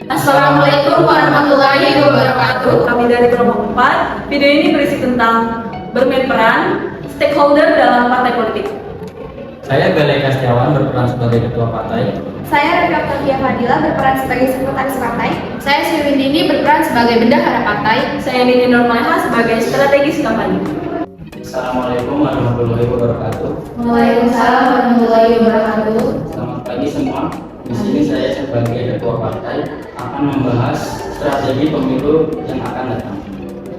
Assalamualaikum warahmatullahi wabarakatuh. Kami dari kelompok 4. Video ini berisi tentang bermain peran stakeholder dalam partai politik. Saya Galai Kastiawan berperan sebagai ketua partai. Saya Revi Octavia Fadila berperan sebagai sekretaris partai. Saya Sriwindini berperan sebagai bendahara partai. Saya Nini Nurmaiha sebagai strategis kampanye. Assalamualaikum warahmatullahi wabarakatuh. Waalaikumsalam warahmatullahi wabarakatuh. Selamat pagi semua. Di sini saya sebagai ketua partai akan membahas strategi pemilu yang akan datang.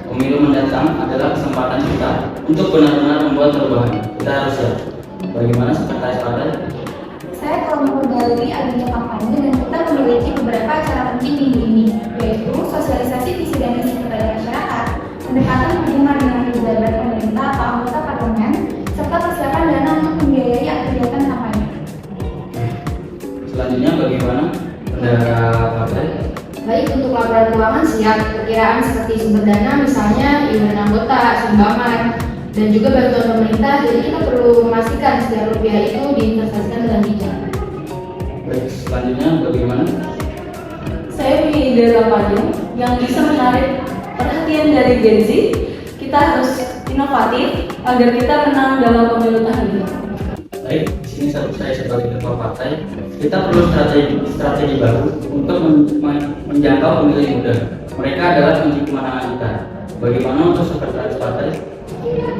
Pemilu mendatang adalah kesempatan kita untuk benar-benar membuat perubahan. Kita harus siap. Bagaimana sekretaris partai? Saya kelompok galeri agenda kampanye dan kita memiliki beberapa acara penting minggu ini, yaitu sosialisasi visi dan misi kepada masyarakat, pendekatan hubungan dengan pejabat pemerintah atau anggota parlemen, serta persiapan dana untuk membiayai kegiatan kampanye. Selanjutnya bagaimana bendahara partai? Baik, untuk laporan keuangan siap, perkiraan seperti sumber dana misalnya iuran anggota, sumbangan, dan juga bantuan pemerintah. Jadi kita perlu memastikan setiap rupiah itu diinvestasikan dengan bijak. Baik, selanjutnya bagaimana? Saya punya ide kampanye yang bisa menarik perhatian dari Gen Z. Kita harus inovatif agar kita menang dalam pemilu tahun ini. Baik, di sini saya sebagai ketua partai, kita perlu strategi baru untuk menjangkau pemilih muda. Mereka adalah kunci kemenangan kita. Bagaimana untuk sekretaris partai?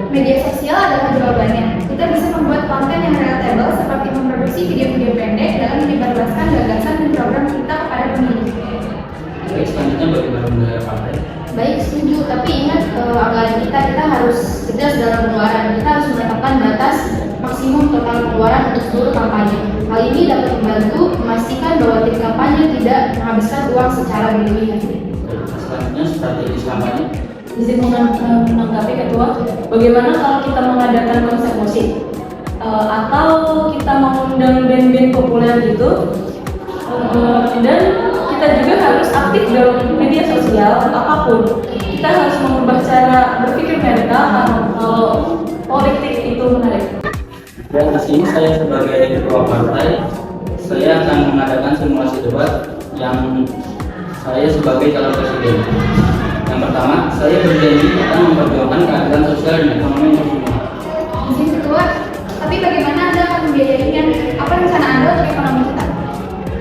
Media sosial adalah jawabannya. Kita bisa membuat konten yang relatable seperti memproduksi video-video pendek dalam menyebarluaskan gagasan dan program kita kepada pemilih. Baik, selanjutnya bagaimana bendahara partai? Baik, setuju. Tapi ingat anggaran kita harus tegas dalam pengeluaran. Kita harus menetapkan batas maksimum total pengeluaran untuk seluruh kampanye. Hal ini dapat membantu memastikan bahwa tim kampanye tidak menghabiskan uang secara berlebihan. Selanjutnya strategi kampanye. Izin menanggapi ketua, bagaimana kalau kita mengadakan konser musik atau kita mengundang band-band populer gitu, dan kita juga harus aktif dalam media sosial apapun. Kita harus mengubah cara berpikir mereka kalau politik itu menarik. Dan di sini saya sebagai ketua partai, saya akan mengadakan simulasi debat yang saya sebagai calon presiden. Yang pertama, saya berjanji akan memperjuangkan keadilan sosial dan ekonomi untuk semua. Izin ketua, tapi bagaimana Anda akan membiayainya? Apa rencana Anda untuk ekonomi kita?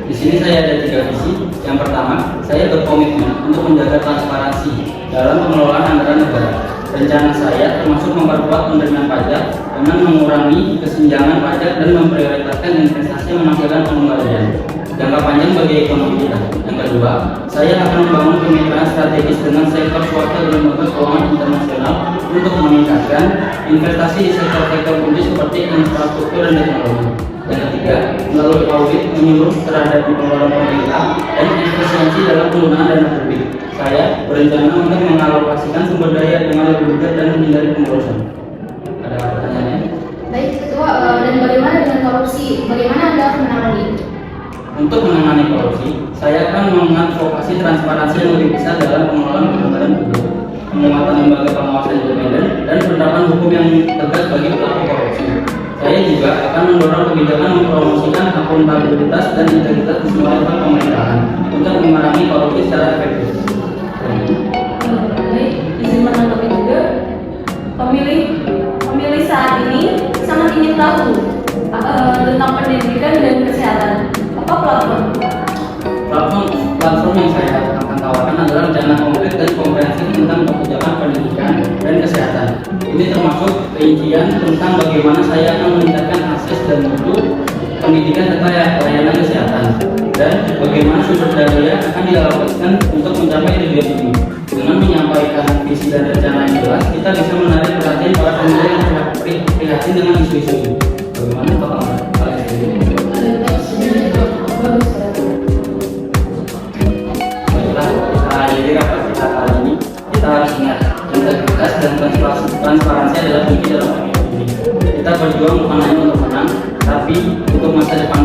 Di sini saya ada 3 visi. Yang pertama, saya berkomitmen untuk menjaga transparansi dalam pengelolaan anggaran negara. Rencana saya termasuk memperkuat penerimaan pajak dengan mengurangi kesenjangan pajak dan memprioritaskan investasi yang menghasilkan pengembalian jangka panjang bagi ekonomi kita. Yang kedua, saya akan membangun kemitraan strategis dengan sektor swasta dan lembaga keuangan internasional untuk meningkatkan investasi di sektor-sektor kunci seperti infrastruktur dan teknologi. Yang ketiga, melalui audit menyeluruh terhadap pengelolaan pemerintah dan efisiensi dalam penggunaan dana publik. Saya berencana untuk mengalokasikan sumber daya dengan lebih bijak dan menghindari pemborosan. Ada pertanyaannya? Baik ketua, dan bagaimana dengan korupsi? Bagaimana Anda akan menangani itu? Untuk menangani korupsi, saya akan mengadvokasi transparansi yang lebih besar dalam pengelolaan anggaran publik, penguatan lembaga pengawasan independen, dan penerapan hukum yang tegas bagi pelaku korupsi. Saya juga akan mendorong kebijakan mempromosikan akuntabilitas dan integritas di semua level pemerintahan untuk memerangi korupsi secara efektif. Baik, izin menanggapi juga, pemilih saat ini sangat ingin tahu tentang pendidikan dan kesehatan. Apa Platform yang saya akan tawarkan adalah rencana konkret dan komprehensif tentang kebijakan pendidikan dan kesehatan. Ini termasuk rincian tentang bagaimana saya akan meningkatkan akses dan mutu pendidikan serta layanan kesehatan, dan bagaimana sumber daya akan dialokasikan untuk mencapai tujuan ini. Dengan menyampaikan visi dan rencana yang jelas, kita bisa menarik perhatian para pemilih yang prihatin dengan isu-isu ini. Bagaimana Bapak Alex? Baiklah, jadi rapat kita kali ini kita harus ingat integritas dan transparansi adalah kunci dalam pemilu ini. Kita berjuang bukan hanya untuk menang, tapi untuk masa depan